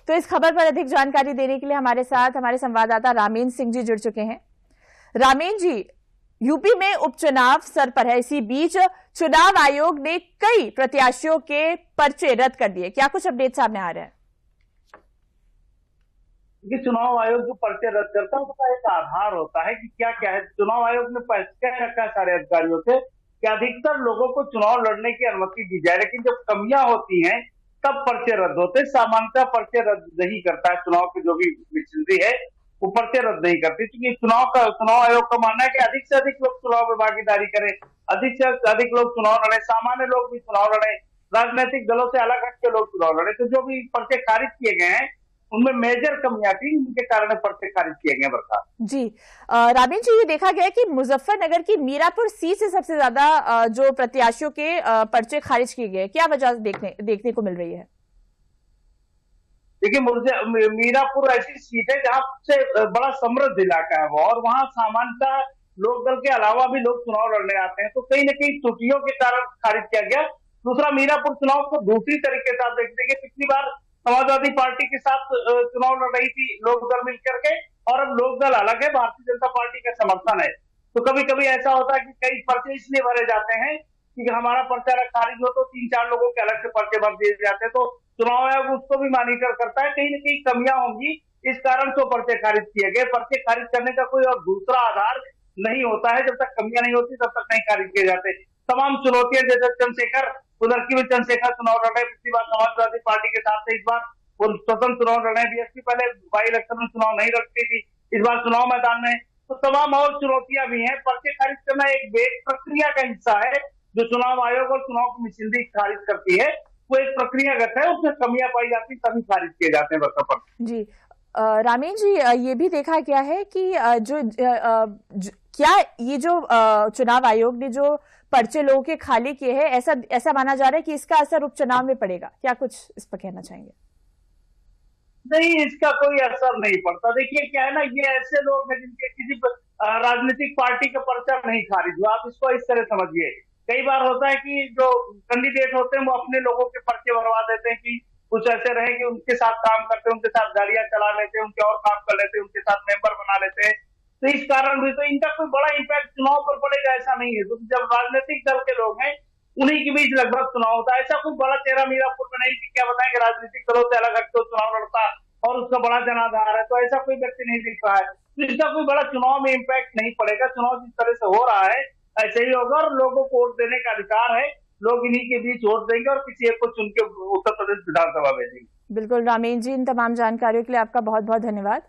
तो इस खबर पर अधिक जानकारी देने के लिए हमारे साथ हमारे संवाददाता रामेन सिंह जी जुड़ चुके हैं। रामेन जी, यूपी में उपचुनाव सर पर है, इसी बीच चुनाव आयोग ने कई प्रत्याशियों के पर्चे रद्द कर दिए, क्या कुछ अपडेट सामने आ रहे हैं? कि चुनाव आयोग जो पर्चे रद्द करता है उसका एक आधार होता है कि क्या क्या है। चुनाव आयोग ने कह रखा है सारे अधिकारियों से कि अधिकतर लोगों को चुनाव लड़ने की अनुमति दी जाए, लेकिन जब कमियां होती हैं तब पर्चे रद्द होते हैं। सामान्यतः पर्चे रद्द नहीं करता है चुनाव की जो भी मिशनरी है, वो पर्चे रद्द नहीं करती, क्योंकि चुनाव आयोग का मानना है कि अधिक से अधिक लोग चुनाव में भागीदारी करें, अधिक से अधिक लोग चुनाव लड़े, सामान्य लोग भी चुनाव लड़े, राजनीतिक दलों से अलग हट के लोग चुनाव लड़े। तो जो भी पर्चे खारिज किए गए हैं उनमें मेजर कमियां थी, उनके कारण पर्चे खारिज किए गए। बरसात जी, राबिन जी, ये देखा गया कि मुजफ्फरनगर की मीरापुर सीट से सबसे ज्यादा जो प्रत्याशियों के पर्चे खारिज किए गए, क्या वजह देखने को मिल रही है? देखिए, मुझे मीरापुर ऐसी सीट है जहां से बड़ा समृद्ध इलाका है वो, और वहां सामान्यतः लोक दल के अलावा भी लोग चुनाव लड़ने आते हैं, तो कहीं न कहीं त्रुटियों के कारण खारिज किया गया। दूसरा, मीरापुर चुनाव को दूसरी तरीके से आप देखते हैं, पिछली बार समाजवादी पार्टी के साथ चुनाव लड़ रही थी लोक दल मिलकर के, और अब लोक दल अलग है, भारतीय जनता पार्टी का समर्थन है। तो कभी कभी ऐसा होता है कि कई पर्चे इसलिए भरे जाते हैं कि हमारा पर्चा खारिज हो तो 3-4 लोगों के अलग से पर्चे भर दिए जाते हैं, तो चुनाव आयोग उसको भी मॉनिटर करता है, कहीं न कहीं कमियां होंगी, इस कारण से पर्चे खारिज किए गए। पर्चे खारिज करने का कोई और दूसरा आधार नहीं होता है, जब तक कमियां नहीं होती तब तक नहीं खारिज किए जाते। तमाम चुनौतियां, जैसे चंद्रशेखर उधर की भी चंद्रशेखर चुनाव लड़ रहे, पिछली बार समाजवादी पार्टी के साथ थे, इस बार वो स्वतंत्र चुनाव लड़ रहे हैं। बीएसपी पहले बाई इलेक्शन में चुनाव नहीं लड़ती थी, इस बार चुनाव मैदान में, तो तमाम और चुनौतियां भी हैं। पर्चे खारिज करना एक प्रक्रिया का हिस्सा है, जो चुनाव आयोग और चुनाव कमीशन खारिज करती है, वो एक प्रक्रियागत है, उसमें कमियां पाई जाती तभी खारिज किए जाते हैं। बरसात जी, रामीन जी, ये भी देखा गया है कि क्या ये जो चुनाव आयोग ने जो पर्चे लोगों के खाली किए हैं, ऐसा माना जा रहा है कि इसका असर उपचुनाव में पड़ेगा, क्या कुछ इस पर कहना चाहेंगे? नहीं, इसका कोई असर नहीं पड़ता। देखिए क्या है ना, ये ऐसे लोग हैं जिनके किसी राजनीतिक पार्टी का पर्चा नहीं खारिज हुआ, आप इसको इस तरह समझिए। कई बार होता है कि जो कैंडिडेट होते हैं वो अपने लोगों के पर्चे भरवा देते हैं कि कुछ ऐसे रहे कि उनके साथ काम करते हैं, उनके साथ गाड़ियां चला लेते हैं, उनके और काम कर लेते हैं, उनके साथ मेंबर बना लेते हैं, तो इस कारण भी तो इनका कोई बड़ा इम्पैक्ट चुनाव पर पड़ेगा ऐसा नहीं है। तो जब राजनीतिक दल के लोग हैं उन्हीं के बीच लगभग चुनाव होता है, ऐसा कोई बड़ा चेहरा मीरापुर में नहीं कि क्या बताएं कि राजनीतिक दलों से अलग हटकर चुनाव लड़ता और उसका बड़ा जनाधार है, तो ऐसा कोई व्यक्ति नहीं दिख रहा है, तो इसका कोई बड़ा चुनाव में इम्पैक्ट नहीं पड़ेगा। चुनाव जिस तरह से हो रहा है ऐसे ही होगा, और लोगों को वोट देने का अधिकार है, लोग इन्हीं के बीच वोट देंगे और किसी एक को चुन के उत्तर प्रदेश विधानसभा भेजेंगे। बिल्कुल रामीन जी, इन तमाम जानकारियों के लिए आपका बहुत बहुत धन्यवाद।